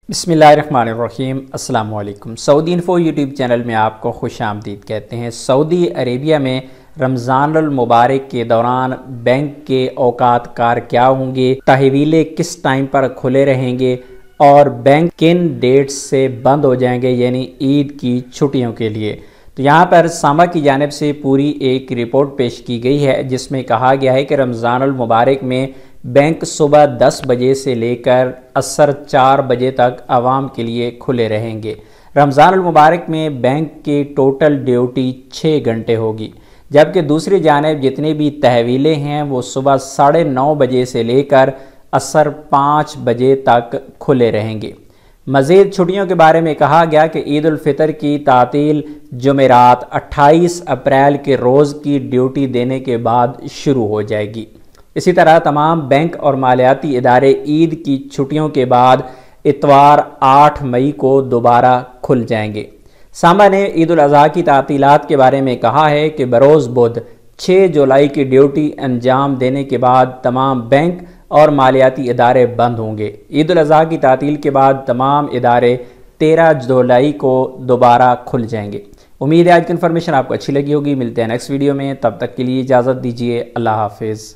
बिस्मिल्लाहिर्रहमानिर्रहीम। अस्सलाम वालेकुम। सऊदी इन्फो यूट्यूब चैनल में आपको खुश आमदीद कहते हैं। सऊदी अरेबिया में रमज़ानुल मुबारक के दौरान बैंक के औकात कार क्या होंगे, तहवीलें किस टाइम पर खुले रहेंगे और बैंक किन डेट्स से बंद हो जाएंगे, यानी ईद की छुट्टियों के लिए। तो यहाँ पर सामा की जानिब से पूरी एक रिपोर्ट पेश की गई है जिसमें कहा गया है कि रमज़ानुल मुबारक में बैंक सुबह 10 बजे से लेकर असर 4 बजे तक आवाम के लिए खुले रहेंगे। रमज़ानुल मुबारक में बैंक की टोटल ड्यूटी 6 घंटे होगी, जबकि दूसरी जानिब जितनी भी तहवीलें हैं वो सुबह 9:30 बजे से लेकर असर 5 बजे तक खुले रहेंगे। मज़ीद छुट्टियों के बारे में कहा गया कि ईद उल फितर की तातील जुमेरात 28 अप्रैल के रोज़ की ड्यूटी देने के बाद शुरू हो जाएगी। इसी तरह तमाम बैंक और मालियाती इदारे ईद की छुट्टियों के बाद इतवार 8 मई को दोबारा खुल जाएंगे। सामा ने ईद उल अज़हा की तातीलात के बारे में कहा है कि बरोज़ बुध 6 जुलाई की ड्यूटी अंजाम देने के बाद तमाम बैंक और मालियाती इदारे बंद होंगे। ईद उल अज़हा की तातील के बाद तमाम इदारे 13 जुलाई को दोबारा खुल जाएंगे। उम्मीद है आज की इन्फॉर्मेशन आपको अच्छी लगी होगी। मिलते हैं नेक्स्ट वीडियो में, तब तक के लिए इजाज़त दीजिए। अल्लाह हाफिज़।